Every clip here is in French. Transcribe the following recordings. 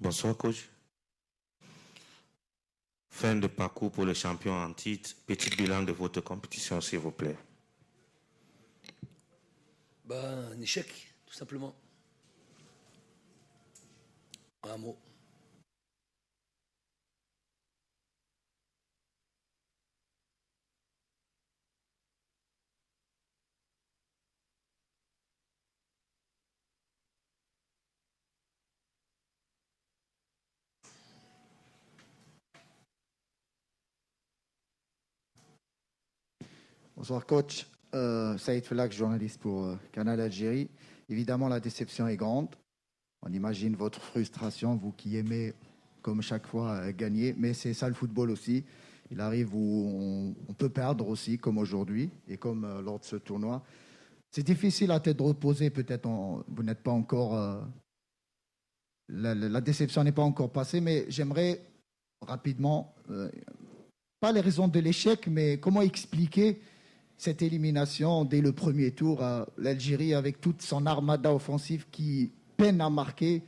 Bonsoir, coach. Fin de parcours pour le champion en titre. Petit bilan de votre compétition, s'il vous plaît. Un échec, tout simplement. Un mot. Bonsoir coach, Saïd Felak, journaliste pour Canal Algérie. Évidemment, la déception est grande. On imagine votre frustration, vous qui aimez, comme chaque fois, gagner. Mais c'est ça le football aussi. Il arrive où on peut perdre aussi, comme aujourd'hui et comme lors de ce tournoi. C'est difficile à tête reposée, peut-être vous n'êtes pas encore... la déception n'est pas encore passée, mais j'aimerais rapidement, pas les raisons de l'échec, mais comment expliquer cette élimination dès le premier tour à l'Algérie avec toute son armada offensive qui peine à marquer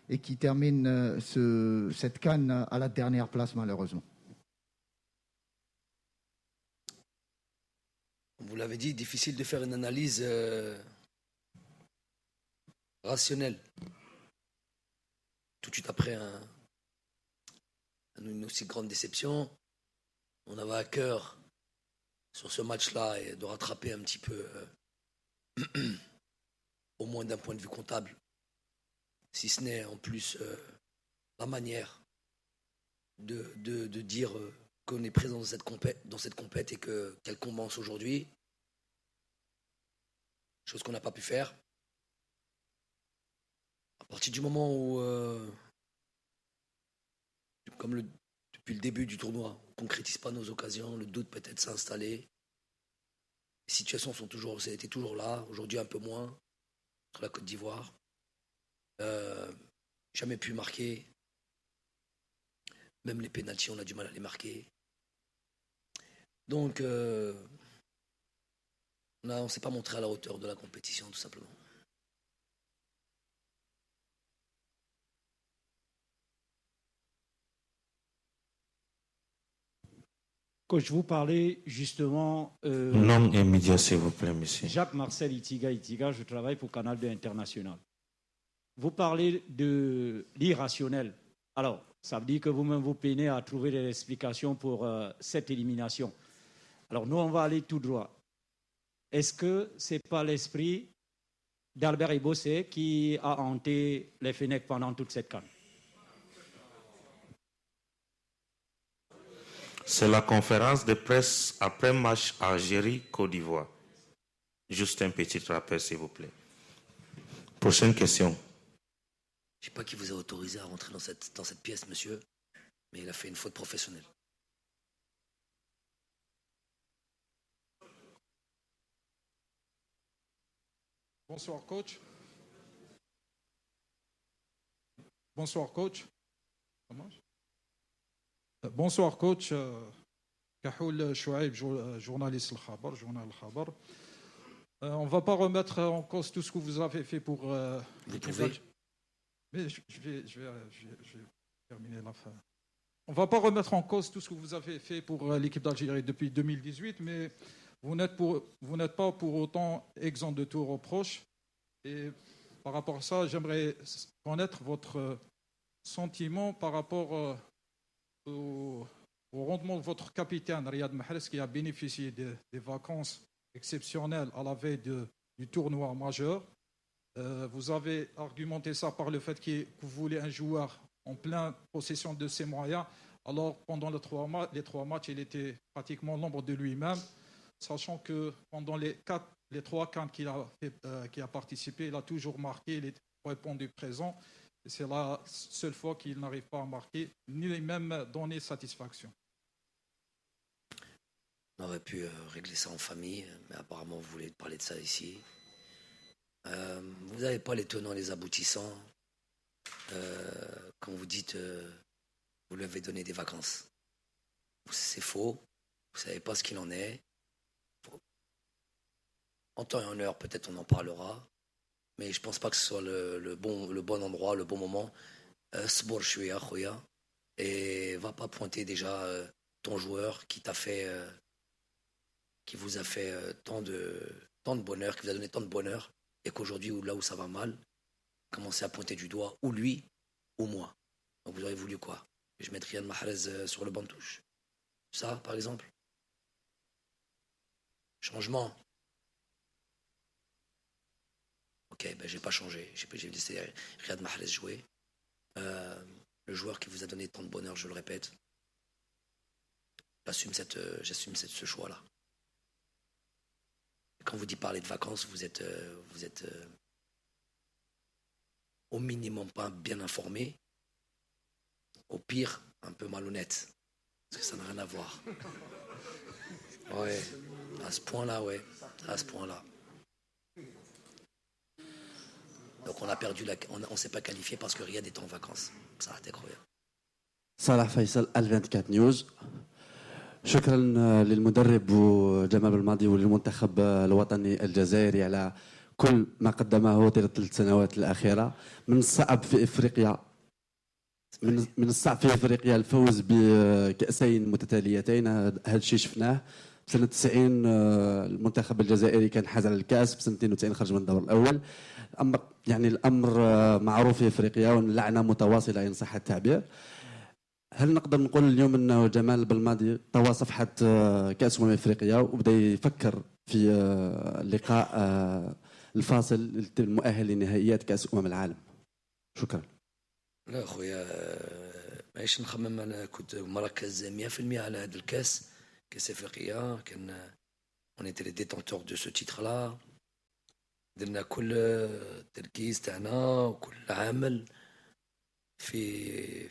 et qui termine cette CAN à la dernière place malheureusement. Vous l'avez dit, difficile de faire une analyse rationnelle. Tout de suite après une aussi grande déception, on avait à cœur sur ce match-là et de rattraper un petit peu, au moins d'un point de vue comptable, si ce n'est en plus la manière de dire qu'on est présent dans cette compète et qu'elle commence aujourd'hui, chose qu'on n'a pas pu faire. À partir du moment où, depuis le début du tournoi, on ne concrétise pas nos occasions, le doute peut-être s'est installé. Les situations étaient toujours là, aujourd'hui un peu moins, entre la Côte d'Ivoire. Jamais pu marquer. Même les pénaltys, on a du mal à les marquer. Donc, on ne s'est pas montré à la hauteur de la compétition, tout simplement. Coach, vous parlez justement... Nom et médias, s'il vous plaît, monsieur. Jacques-Marcel Itiga, je travaille pour Canal 2 International. Vous parlez de l'irrationnel. Alors, ça veut dire que vous-même, vous peinez à trouver des explications pour cette élimination. Alors, nous, on va aller tout droit. Est-ce que ce n'est pas l'esprit d'Albert Ibossé qui a hanté les Fennecs pendant toute cette CAN? C'est la conférence de presse après match Algérie-Côte d'Ivoire. Juste un petit rappel, s'il vous plaît. Prochaine question. Je ne sais pas qui vous a autorisé à rentrer dans cette pièce, monsieur, mais il a fait une faute professionnelle. Bonsoir, coach. Bonsoir, coach. Bonsoir, coach. Kahoul Chouaib, journaliste Al-Khabar, journal Al-Khabar. On ne va pas remettre en cause tout ce que vous avez fait pour l'équipe d'Algérie. Mais je vais terminer la fin. On ne va pas remettre en cause tout ce que vous avez fait pour l'équipe d'Algérie depuis 2018, mais vous n'êtes pas pour autant exempt de tout reproche. Et par rapport à ça, j'aimerais connaître votre sentiment par rapport au rendement de votre capitaine, Riyad Mahrez, qui a bénéficié des vacances exceptionnelles à la veille du tournoi majeur. Vous avez argumenté ça par le fait que vous voulez un joueur en pleine possession de ses moyens. Alors, pendant les trois matchs, il était pratiquement l'ombre de lui-même, sachant que pendant les trois CAN qu'il a participé, il a toujours marqué, il est répondu présent. Et c'est la seule fois qu'il n'arrive pas à marquer, ni même donner satisfaction. On aurait pu régler ça en famille, mais apparemment vous voulez parler de ça ici. Vous n'avez pas les tenants et les aboutissants. Quand vous dites vous lui avez donné des vacances. C'est faux. Vous ne savez pas ce qu'il en est. En temps et en heure, peut-être on en parlera. Mais je ne pense pas que ce soit le bon endroit, le bon moment. Sbor shouya, khoya. Et va pas pointer déjà ton joueur qui vous a fait tant de bonheur, qui vous a donné tant de bonheur, et qu'aujourd'hui, là où ça va mal, commencez à pointer du doigt, ou lui, ou moi. Donc vous auriez voulu quoi? Que je mette Riyad Mahrez sur le banc de touche? Ça, par exemple? Changement. Ok, ben j'ai pas changé. J'ai laissé Riyad Mahrez jouer. Le joueur qui vous a donné tant de bonheur, je le répète. J'assume ce choix-là. Quand vous dites parler de vacances, vous êtes au minimum pas bien informé, au pire un peu malhonnête, parce que ça n'a rien à voir. Ouais, à ce point-là, ouais, à ce point-là. Donc on a perdu on s'est pas qualifié parce que Riyad était en vacances. Ça a été incroyable. صالح فيصل ال24 نيوز. شكرا للمدرب وجمال بالماضي وللمنتخب الوطني الجزائري على كل ما قدمه طيلة السنوات الأخيرة. من الصعب في إفريقيا الفوز بكأسين متتاليتين. هذا الشيء شفناه. بسنة 90 المنتخب الجزائري كان حاز على الكأس، بسنة 92 خرج من الدور الأول. الأمر معروف في إفريقيا واللعنة متواصلة إن صح التعبير. هل نقدر نقول اليوم أنه جمال بالماضي طوى صفحة كأس إفريقيا وبدأ يفكر في اللقاء الفاصل المؤهل لنهائيات كأس العالم؟ شكرا. لا أخويا ماهيش نخمم. أنا كنت مركز 100% على هذا الكأس إفريقيا. كان on était les détenteurs de ce titre-là. درنا كل التركيز تاعنا وكل عامل في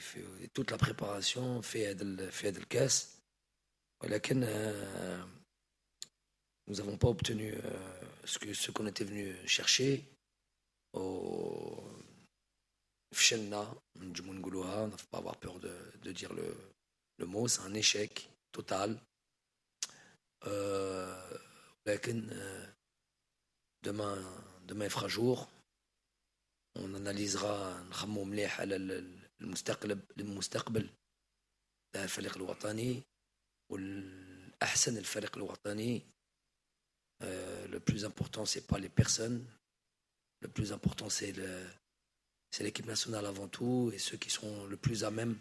toute la préparation في هذا الكاس. ولكن nous n'avons pas obtenu ce qu'on était venu chercher. فشلنا نجمو نقولوها. On ne faut pas avoir peur de dire le mot. C'est un échec total. ولكن demain il fera jour. On analysera نخمو مليح على المستقبل الفريق الوطني والأحسن الفريق الوطني. Le plus important c'est pas les personnes. Le plus important c'est l'équipe nationale avant tout, et ceux qui sont le plus à même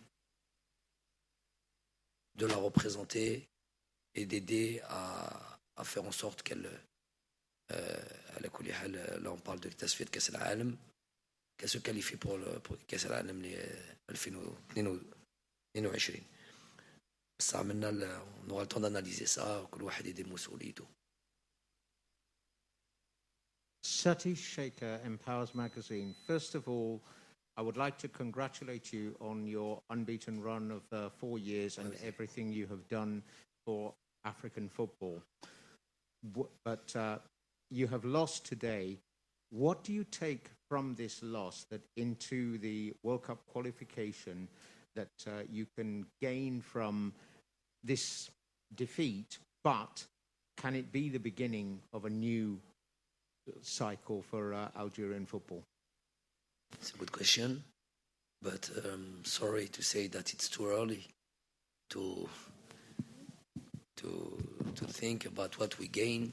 de la représenter et d'aider à faire en sorte qu'elle على كل حال. là on parle de تصفية كأس العالم, qu'elle se qualifie pour كأس العالم ل 2022. بس عملنا on aura le temps d'analyser ça وكل واحد يدير مسؤوليته. Satish Shaker, Empowers Magazine. First of all, I would like to congratulate you on your unbeaten run of 4 years and everything you have done for African football. But you have lost today. What do you take from this loss that into the World Cup qualification that you can gain from this defeat, but can it be the beginning of a new cycle for Algerian football? It's a good question, but sorry to say that it's too early to think about what we gain,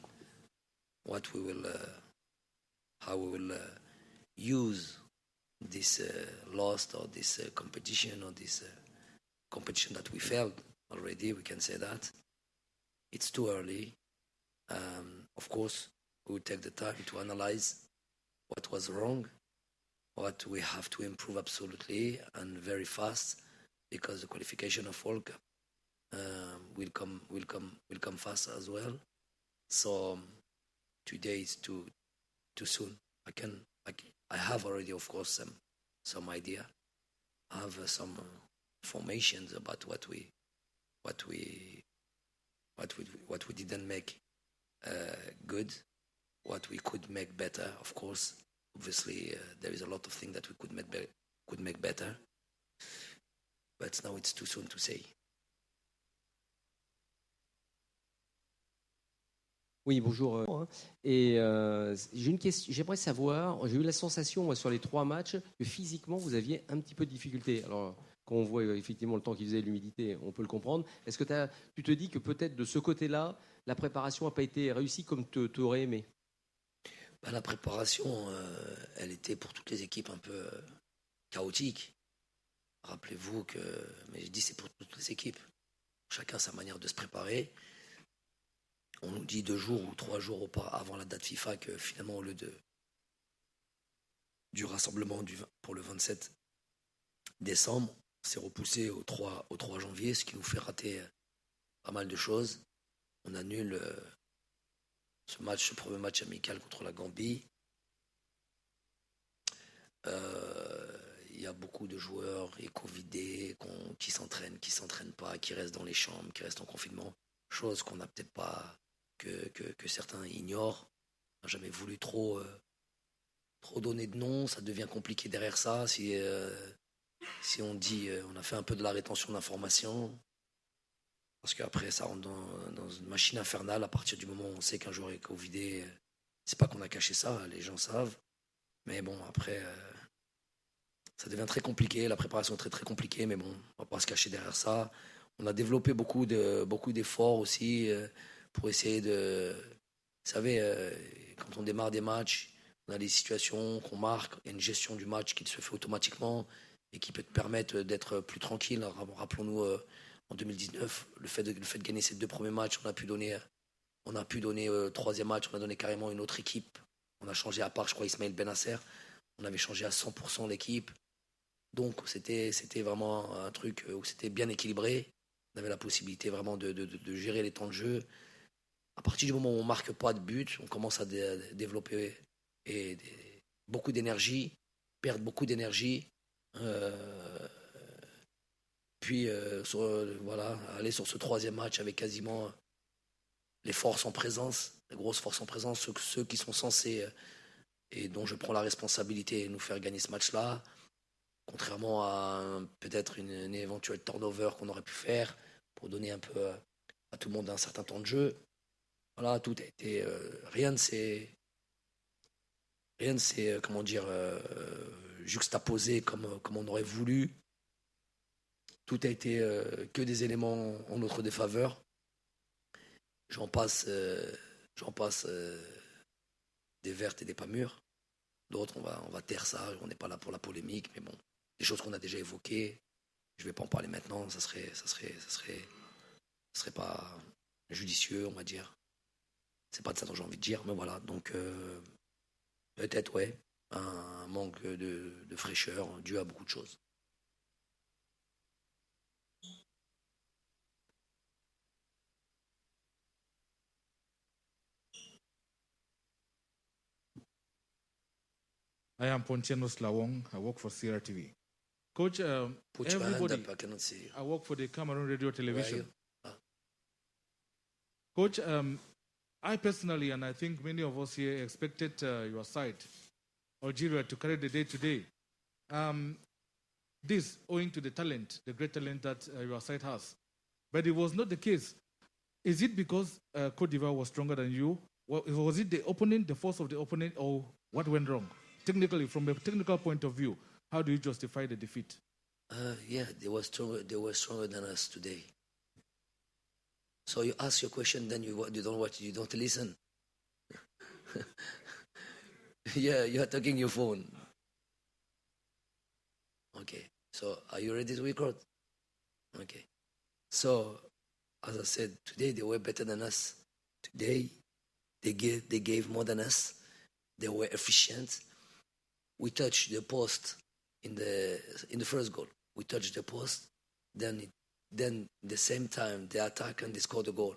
what we will, how we will use this loss or this competition or this competition that we failed already. We can say that it's too early. Of course, we will take the time to analyze what was wrong, what we have to improve absolutely and very fast, because the qualification of World Cup will come fast as well. So today is too soon. I have already, of course, some idea. I have some formations about what we didn't make good, what we could make better. Of course, obviously, there is a lot of things that we could make better, but now it's too soon to say. Oui, bonjour. Et j'ai une question. J'aimerais savoir, j'ai eu la sensation, moi, sur les 3 matchs, que physiquement, vous aviez un petit peu de difficulté. Alors, quand on voit effectivement le temps qu'il faisait, l'humidité, on peut le comprendre. Est-ce que tu te dis que peut-être de ce côté-là, la préparation n'a pas été réussie comme tu aurais aimé? Bah, la préparation, elle était pour toutes les équipes un peu chaotique. Rappelez-vous que, mais je dis c'est pour toutes les équipes. Chacun sa manière de se préparer. On nous dit 2 jours ou 3 jours avant la date FIFA que finalement au lieu du rassemblement pour le 27 décembre, c'est repoussé au 3 janvier, ce qui nous fait rater pas mal de choses. On annule ce premier match amical contre la Gambie. Il y a beaucoup de joueurs covidés qui s'entraînent pas, qui restent dans les chambres, qui restent en confinement. Chose qu'on n'a peut-être pas, que certains ignorent. On n'a jamais voulu trop donner de noms. Ça devient compliqué derrière ça. Si on dit, on a fait un peu de la rétention d'informations. Parce qu'après, ça rentre dans une machine infernale. À partir du moment où on sait qu'un joueur est covidé, c'est pas qu'on a caché ça, les gens savent. Mais bon, après, ça devient très compliqué. La préparation est très très compliquée, mais bon, on va pas se cacher derrière ça. On a développé beaucoup d'efforts aussi pour essayer de... Vous savez, quand on démarre des matchs, on a des situations qu'on marque, il y a une gestion du match qui se fait automatiquement et qui peut te permettre d'être plus tranquille. Rappelons-nous, en 2019, le fait de gagner ces 2 premiers matchs, on a pu donner 3e match, on a donné carrément une autre équipe. On a changé à part, je crois, Ismaël Benasser. On avait changé à 100% l'équipe. Donc, c'était vraiment un truc où c'était bien équilibré. On avait la possibilité vraiment de gérer les temps de jeu. À partir du moment où on ne marque pas de but, on commence à développer beaucoup d'énergie, perdre beaucoup d'énergie. Puis, voilà, aller sur ce 3e match avec quasiment les forces en présence, les grosses forces en présence, ceux qui sont censés et dont je prends la responsabilité de nous faire gagner ce match-là, contrairement à peut-être une éventuelle turnover qu'on aurait pu faire pour donner un peu à tout le monde un certain temps de jeu. Voilà, tout a été... rien ne s'est comment dire, juxtaposé comme on aurait voulu. Tout a été que des éléments en notre défaveur. J'en passe des vertes et des pas mûres. D'autres, on va taire ça. On n'est pas là pour la polémique, mais bon, des choses qu'on a déjà évoquées. Je ne vais pas en parler maintenant. Ça serait pas judicieux, on va dire. C'est pas de ça dont j'ai envie de dire, mais voilà. Donc peut-être ouais, un manque de fraîcheur dû à beaucoup de choses. I am Pontianos Lawong. I work for CRTV. Coach, Put your hand everybody, up, I cannot see you. I work for the Cameroon Radio Television. Where are you? Coach, I personally, and I think many of us here expected your side, Algeria, to carry the day today. This owing to the talent, the great talent that your side has. But it was not the case. Is it because Cote d'Ivoire was stronger than you? Was it the opponent, the force of the opponent, or what went wrong? Technically, from a technical point of view, how do you justify the defeat? Yeah, they were stronger than us today. So you ask your question, then you don't listen. Yeah, you are taking your phone. Okay, so are you ready to record? Okay, so as I said, today they were better than us. Today they gave more than us. They were efficient. We touched the post in the first goal. We touched the post. Then the same time they attack and they scored a goal.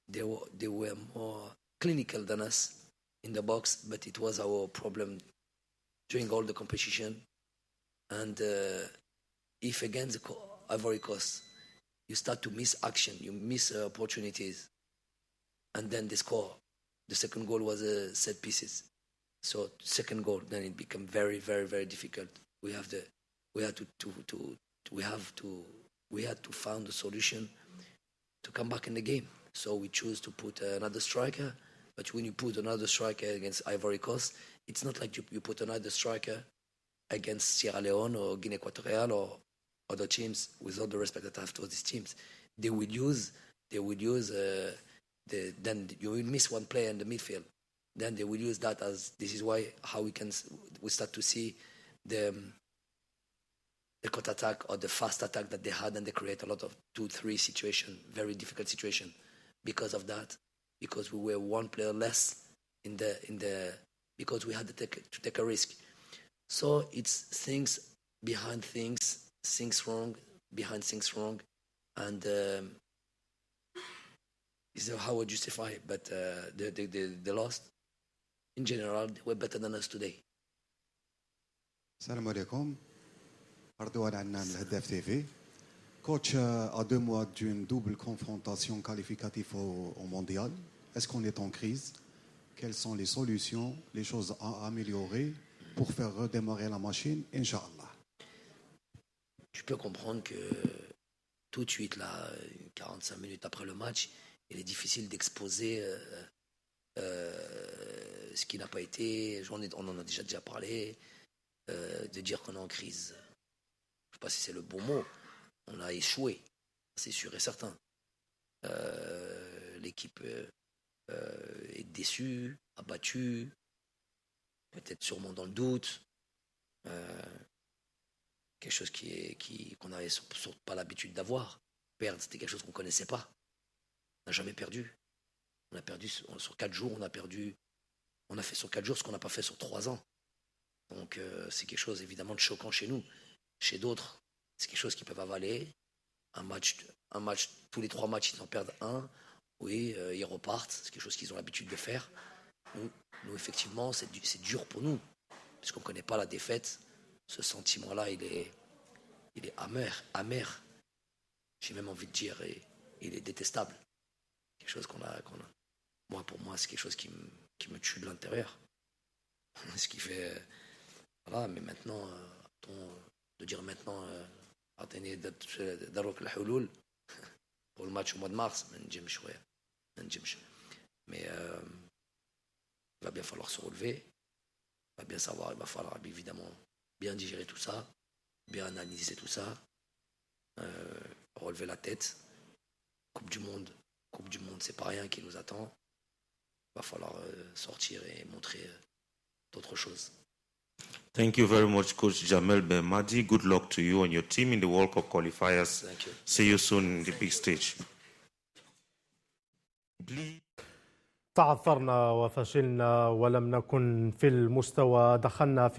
They were more clinical than us in the box, but it was our problem during all the competition. And if against Ivory Coast, you start to miss action, you miss opportunities, and then they score. The second goal was set pieces. So second goal, then it became very, very, very difficult. We had to find a solution to come back in the game. So we chose to put another striker, But when you put another striker against Ivory Coast, it's not like you put another striker against Sierra Leone or Guinea Equatorial or other teams. With all the respect that I have towards these teams, they will use. Then you will miss one player in the midfield. Then they will use that as this is how we start to see the counter-attack or the fast attack that they had, and they create a lot of 2-3 situation, very difficult situation because of that. Because we were one player less because we had to take a risk. So it's things behind things wrong, behind things wrong, and is how I would justify it. But the loss, in general, they were better than us today. السلام عليكم. رضوان عنان الهداف تي في. Coach, à 2 mois d'une double confrontation qualificative au mondial, est-ce qu'on est en crise? Quelles sont les solutions, les choses à améliorer pour faire redémarrer la machine, Inch'Allah? Tu peux comprendre que tout de suite, là, 45 minutes après le match, il est difficile d'exposer ce qui n'a pas été. On en a déjà parlé, de dire qu'on est en crise. Je ne sais pas si c'est le bon mot. On a échoué, c'est sûr et certain. L'équipe est déçue, abattue, peut-être sûrement dans le doute. Quelque chose qu'on n'avait pas l'habitude d'avoir. Perdre, c'était quelque chose qu'on ne connaissait pas. On n'a jamais perdu. On a perdu sur 4 jours, on a fait sur 4 jours ce qu'on n'a pas fait sur 3 ans. Donc c'est quelque chose évidemment de choquant chez nous. Chez d'autres, c'est quelque chose qu'ils peuvent avaler. Un match, tous les 3 matchs, ils en perdent un. Oui, ils repartent. C'est quelque chose qu'ils ont l'habitude de faire. Nous effectivement, c'est dur pour nous. Puisqu'on ne connaît pas la défaite. Ce sentiment-là, il est amer. J'ai même envie de dire, il est détestable. Quelque chose qu'on a. Moi, pour moi, c'est quelque chose qui me tue de l'intérieur. Ce qui fait... Voilà, mais maintenant, de dire maintenant, pour le match au mois de mars, mais il va bien falloir se relever, il va falloir évidemment bien digérer tout ça, bien analyser tout ça, relever la tête. Coupe du Monde, c'est pas rien qui nous attend. Il va falloir sortir et montrer d'autres choses. Thank you very much, Coach Jamel Belmadi. Good luck to you and your team in the World Cup qualifiers. Thank you. See you soon in the big stage. تعثرنا وفشلنا ولم نكن في المستوى، دخلنا في